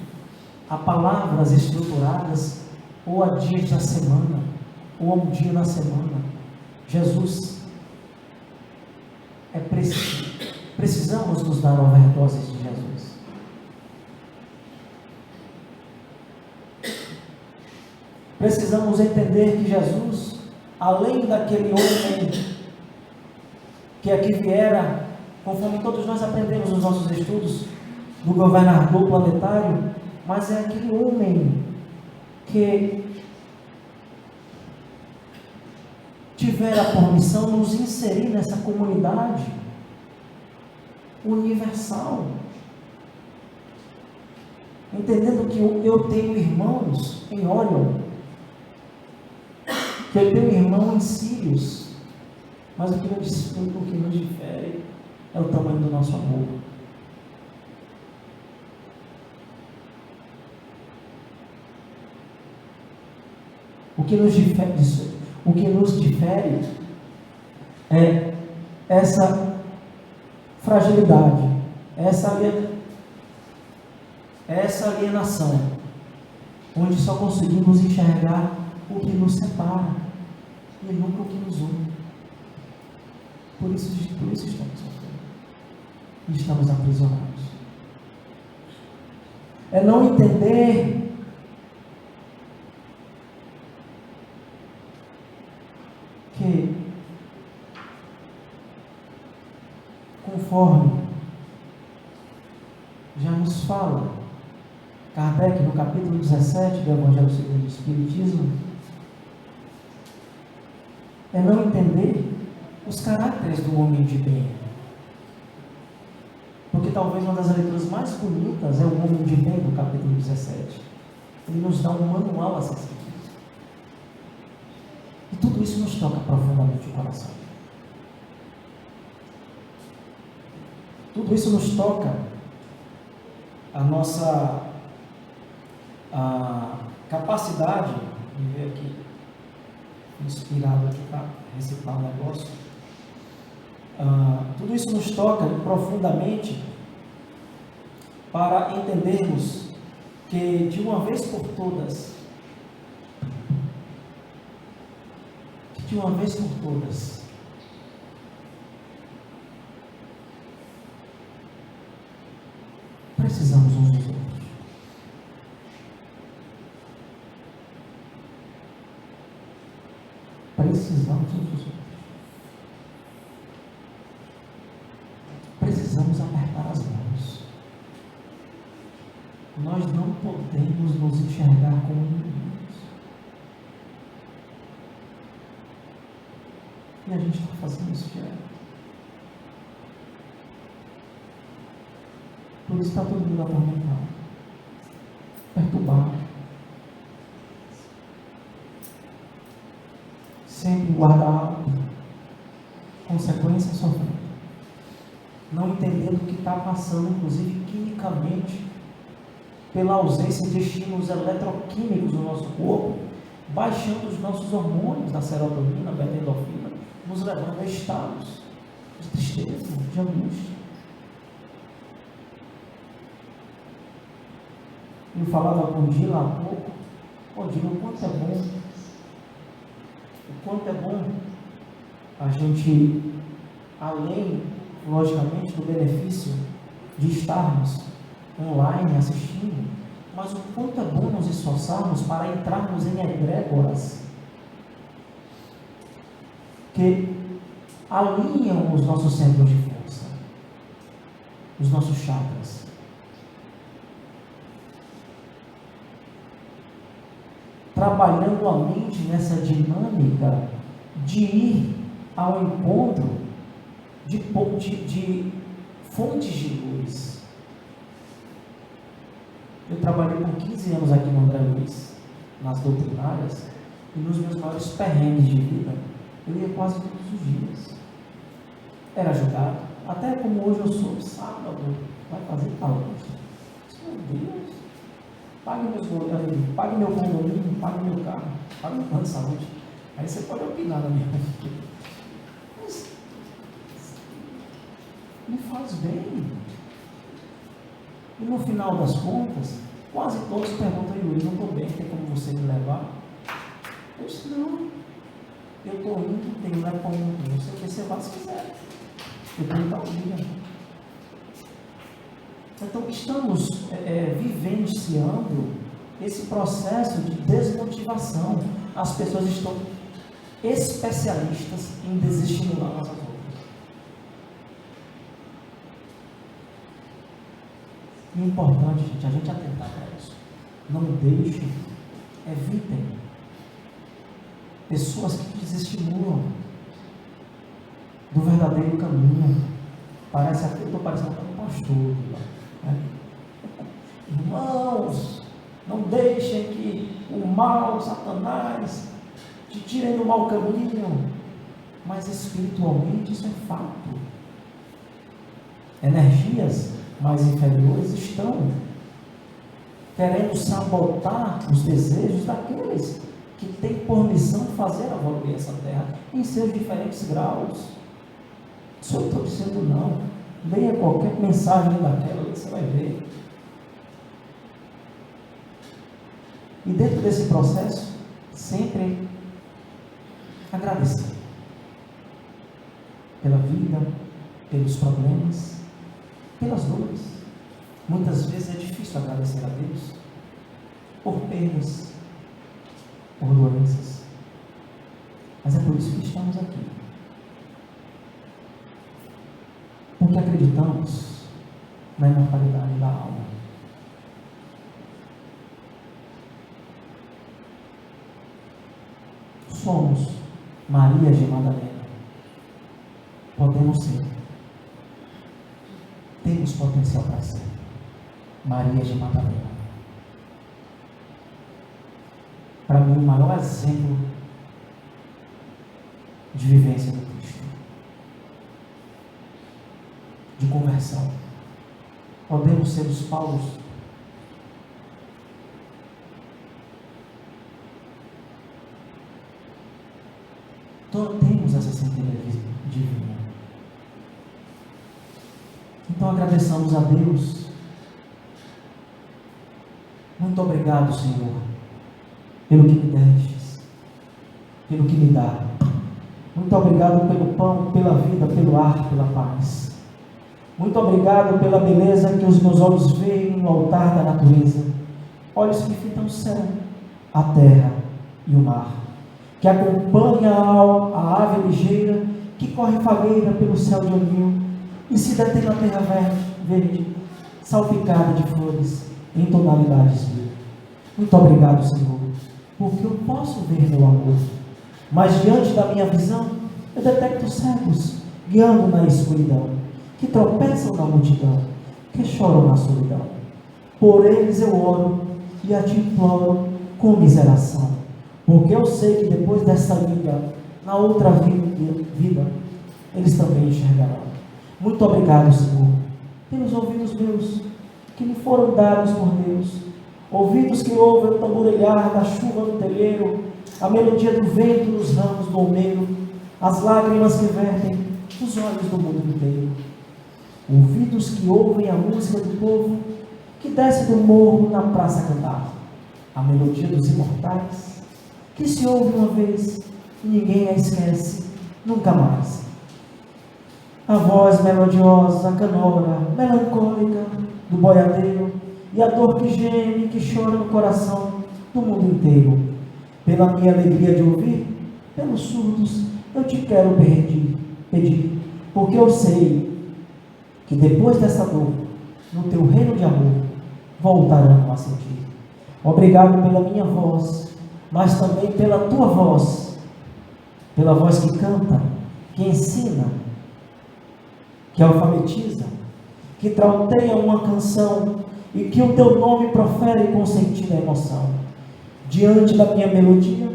a palavras estruturadas ou a dias da semana ou a um dia na semana. Jesus é preciso. Precisamos nos dar overdoses de Jesus. Precisamos entender que Jesus, além daquele homem que aqui viera, conforme todos nós aprendemos nos nossos estudos, do governador planetário, mas é aquele homem que tivera por missão nos inserir nessa comunidade universal, entendendo que eu tenho irmãos em Orion, que eu tenho irmão em Sírios, mas o que nos difere é o tamanho do nosso amor. O que nos difere é essa fragilidade, essa alienação, onde só conseguimos enxergar o que nos separa e nunca o que nos une. Por isso estamos sofrendo e estamos aprisionados. É não entender que, conforme já nos fala Kardec no capítulo 17 do Evangelho segundo o Espiritismo, é não entender os caracteres do homem de bem. Porque talvez uma das leituras mais bonitas é o homem de bem do capítulo 17. Ele nos dá um manual a ser seguido. E tudo isso nos toca profundamente o coração. Tudo isso nos toca a nossa capacidade de ver aqui, inspirado aqui para recitar um negócio. Tudo isso nos toca profundamente para entendermos que de uma vez por todas, precisamos uns dos outros. Precisamos uns dos outros. Precisamos apertar as mãos. Nós não podemos nos enxergar como inimigos. E a gente está fazendo isso direto. Por isso está todo mundo atormentado, perturbado, sempre guarda alto, consequência sofrendo, não entendendo o que está passando, inclusive quimicamente, pela ausência de estímulos eletroquímicos no nosso corpo, baixando os nossos hormônios da serotonina, beta-endorfina, nos levando a estados de tristeza, de angústia. Eu falava com o Dila há pouco, Dila, o quanto é bom a gente, além, logicamente, do benefício de estarmos online assistindo, mas o quanto é bom nos esforçarmos para entrarmos em egrégoras que alinham os nossos centros de força, os nossos chakras. Trabalhando a mente nessa dinâmica de ir ao encontro de fontes de luz. Eu trabalhei por 15 anos aqui no André Luiz, nas doutrinárias, e nos meus maiores perrengues de vida, eu ia quase todos os dias. Era julgado, até como hoje eu sou, sábado, vai fazer palestra. Meu Deus! Pague meus boletos, pague meu condomínio, pague meu carro, pague meu plano de saúde. Aí você pode opinar na minha vida. Mas me faz bem. E no final das contas, quase todos perguntam: Yuri, não estou bem, tem como você me levar? Eu disse: não, eu estou indo, tenho levar para você vai se quiser. Eu tenho tal dia. Então, estamos vivenciando esse processo de desmotivação. As pessoas estão especialistas em desestimular umas às outras. E é importante, gente, a gente atentar para isso. Não deixem, evitem pessoas que desestimulam do verdadeiro caminho. Parece até que eu estou parecendo um pastor, né? Irmãos, não deixem que o mal, Satanás, te tirem do mau caminho. Mas espiritualmente isso é fato. Energias mais inferiores estão querendo sabotar os desejos daqueles que têm por missão fazer a volta essa terra em seus diferentes graus. Isso eu estou dizendo não. Leia qualquer mensagem daquela, você vai ver. E dentro desse processo, sempre agradecer pela vida, pelos problemas, pelas dores. Muitas vezes é difícil agradecer a Deus por perdas, por doenças. Mas é por isso que estamos aqui. Porque acreditamos na imortalidade da alma. Somos Maria de Madalena. Podemos ser. Temos potencial para ser Maria de Madalena. para mim, o maior exemplo de vivência do Cristo, de conversão. Podemos ser os Paulos. Temos essa centelha divina. Então agradeçamos a Deus. Muito obrigado, Senhor, pelo que me destes, pelo que me dá. Muito obrigado pelo pão, pela vida, pelo ar, pela paz. Muito obrigado pela beleza que os meus olhos veem no altar da natureza. Olhos que fitam o céu, a terra e o mar, que acompanha a ave ligeira que corre fagueira pelo céu de anil e se detém na terra verde, salpicada de flores em tonalidades mil. Muito obrigado, Senhor, porque eu posso ver meu amor, mas diante da minha visão eu detecto cegos guiando na escuridão, que tropeçam na multidão, que choram na solidão. Por eles eu oro e a ti imploro com miseração, porque eu sei que depois dessa vida, na outra vida, eles também enxergarão. Muito obrigado, Senhor, pelos ouvidos meus, que me foram dados por Deus, ouvidos que ouvem o tamborilhar da chuva no telheiro, a melodia do vento nos ramos do almeiro, as lágrimas que vertem dos olhos do mundo inteiro. Ouvidos que ouvem a música do povo, que desce do morro na praça a cantar, a melodia dos imortais, que se ouve uma vez e ninguém a esquece nunca mais. A voz melodiosa, canora, melancólica do boiadeiro, e a dor que geme, que chora no coração do mundo inteiro. Pela minha alegria de ouvir, pelos surdos, eu te quero pedir, porque eu sei que depois dessa dor, no teu reino de amor, voltarão a sentir. Obrigado pela minha voz, mas também pela tua voz, pela voz que canta, que ensina, que alfabetiza, que trauteia uma canção e que o teu nome profere com sentido e emoção. Diante da minha melodia,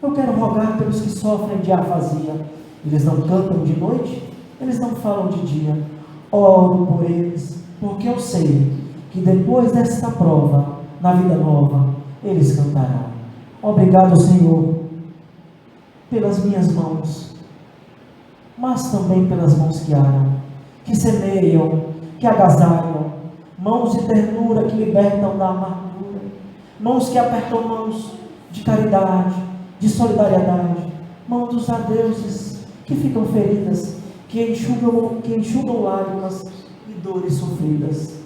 eu quero rogar pelos que sofrem de afasia. Eles não cantam de noite, eles não falam de dia. Oro por eles, porque eu sei que depois desta prova, na vida nova, eles cantarão. Obrigado, Senhor, pelas minhas mãos, mas também pelas mãos que aram, que semeiam, que agasalham, mãos de ternura que libertam da amargura, mãos que apertam mãos de caridade, de solidariedade, mãos dos adeuses que ficam feridas, que enxugam lágrimas e dores sofridas,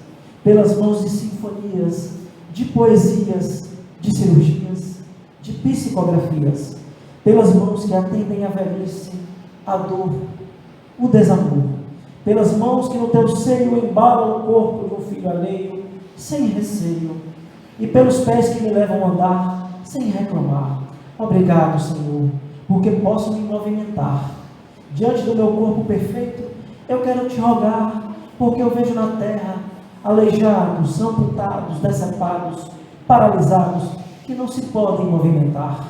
pelas mãos de sinfonias, de poesias, de cirurgias, de psicografias, pelas mãos que atendem a velhice, a dor, o desamor, pelas mãos que no teu seio embalam o corpo de um filho alheio, sem receio, e pelos pés que me levam a andar, sem reclamar. Obrigado, Senhor, porque posso me movimentar. Diante do meu corpo perfeito, eu quero te rogar, porque eu vejo na terra aleijados, amputados, decepados, paralisados, que não se podem movimentar.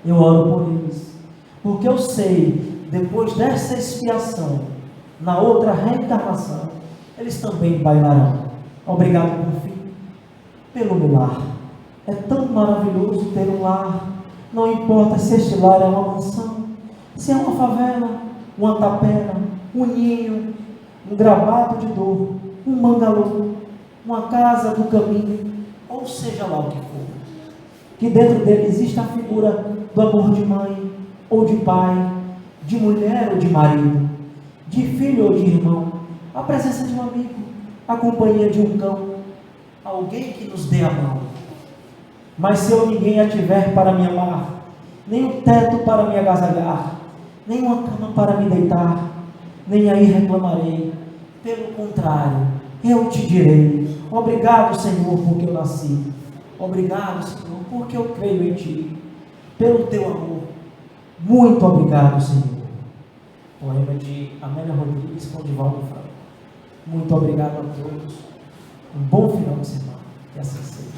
Eu oro por eles, porque eu sei, depois dessa expiação, na outra reencarnação, eles também bailarão. Obrigado por fim, pelo meu lar. É tão maravilhoso ter um lar, não importa se este lar é uma mansão, se é uma favela, uma tapera, um ninho, um gravado de dor, um mangalô, uma casa do caminho, ou seja lá o que for, que dentro dele exista a figura do amor de mãe ou de pai, de mulher ou de marido, de filho ou de irmão, a presença de um amigo, a companhia de um cão, alguém que nos dê a mão. Mas se eu ninguém a tiver para me amar, nem um teto para me agasalhar, nem uma cama para me deitar, nem aí reclamarei. Pelo contrário, eu te direi: obrigado, Senhor, porque eu nasci. Obrigado, Senhor, porque eu creio em ti. Pelo teu amor, muito obrigado, Senhor. Poema de Amélia Rodrigues com Divaldo Franco. Muito obrigado a todos. Um bom final de semana. Que assim seja.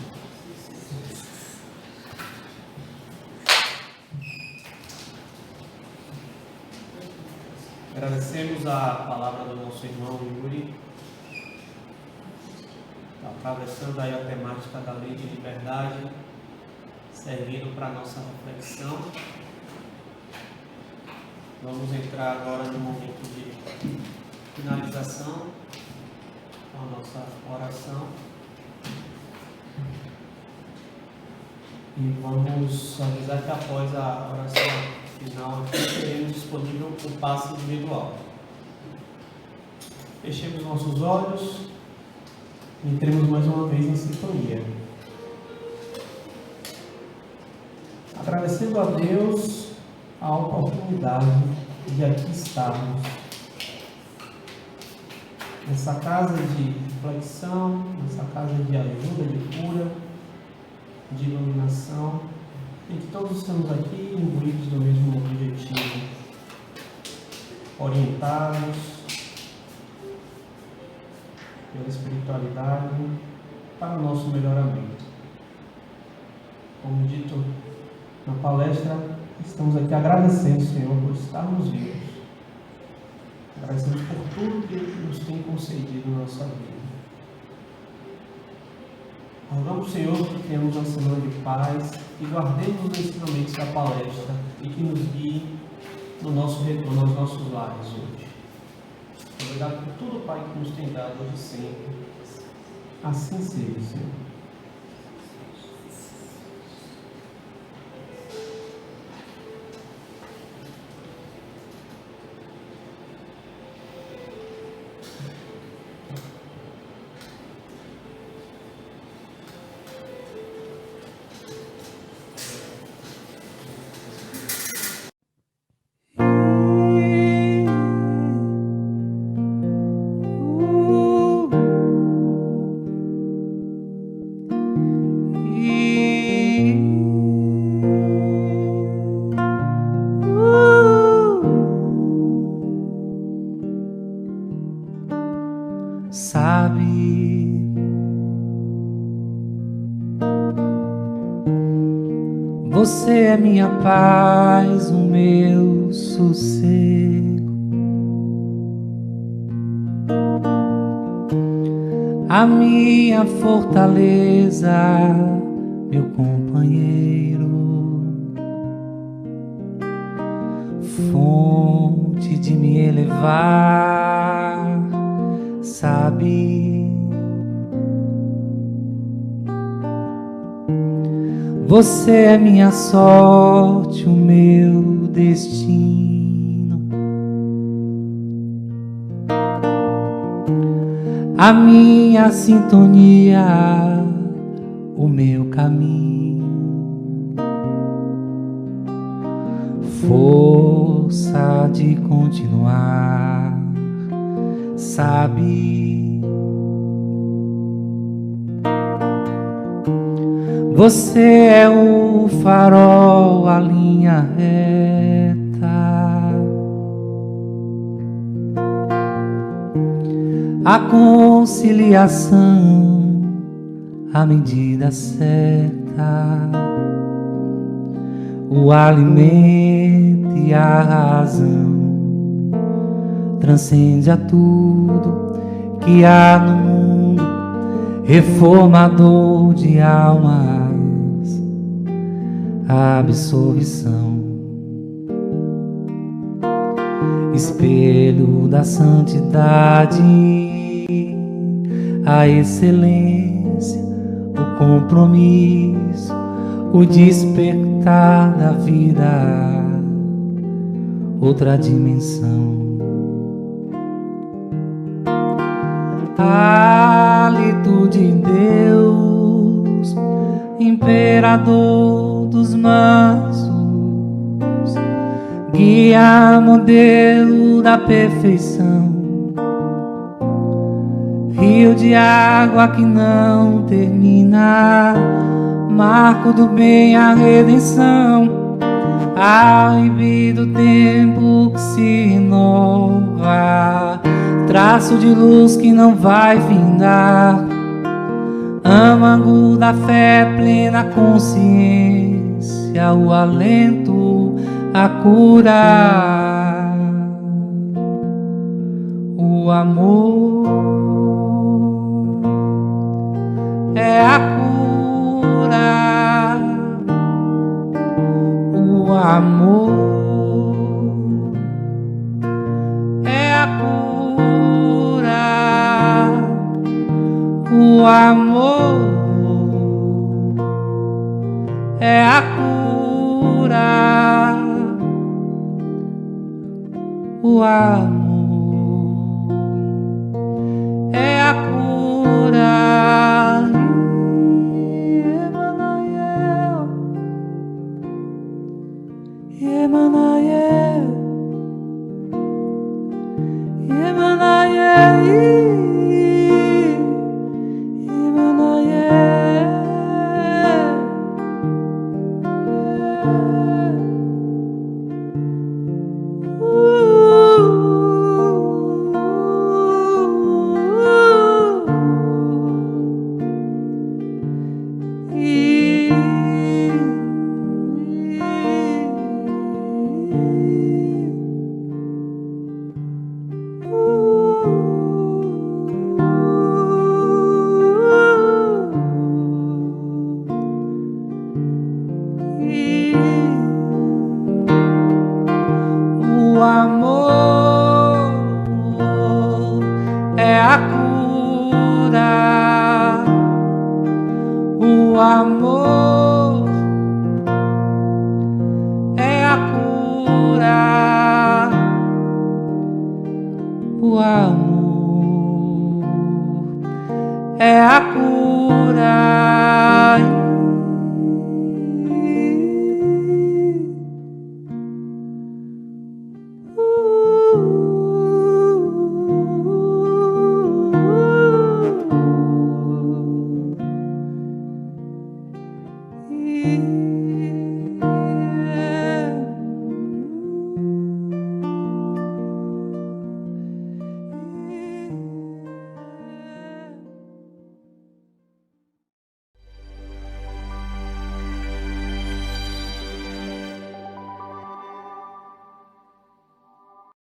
Agradecemos a palavra do nosso irmão Yuri, atravessando aí a temática da lei de liberdade, servindo para a nossa reflexão. Vamos entrar agora no momento de finalização com a nossa oração. E vamos avisar que após a oração final teremos disponível o passe individual. Fechemos nossos olhos e entremos mais uma vez em sintonia. Agradecendo a Deus a oportunidade de aqui estarmos nessa casa de reflexão, nessa casa de ajuda, de cura, de iluminação, em que todos estamos aqui imbuídos do mesmo objetivo, orientados pela espiritualidade para o nosso melhoramento. Como dito na palestra, estamos aqui agradecendo, Senhor, por estarmos vivos, agradecendo por tudo que nos tem concedido na nossa vida. Rogamos, Senhor, que tenhamos uma semana de paz e guardemos os ensinamentos da palestra e que nos guie no nosso retorno aos nossos lares hoje. Obrigado por tudo, Pai, que nos tem dado hoje e sempre. Assim seja, Senhor. Você é minha paz, o meu sossego, a minha fortaleza, meu companheiro, fonte de me elevar, sabe? Você é minha sorte, o meu destino, a minha sintonia, o meu caminho, força de continuar, sabe? Você é o farol, a linha reta, a conciliação, a medida certa, o alimento e a razão, transcende a tudo que há no mundo, reformador de almas, a absolvição, espelho da santidade, a excelência, o compromisso, o despertar da vida, outra dimensão. Hálito de Deus, imperador dos mansos, guia, modelo da perfeição, rio de água que não termina, marco do bem, a redenção, álibi do tempo que se renova, traço de luz que não vai findar, âmago da fé, plena consciência, o alento, a cura. O amor é a cura. O amor é a cura. O amor é a cura. O amor é a cura. Emmanuel, Emmanuel, o amor é a cura. O amor é a cura. O amor é a cura.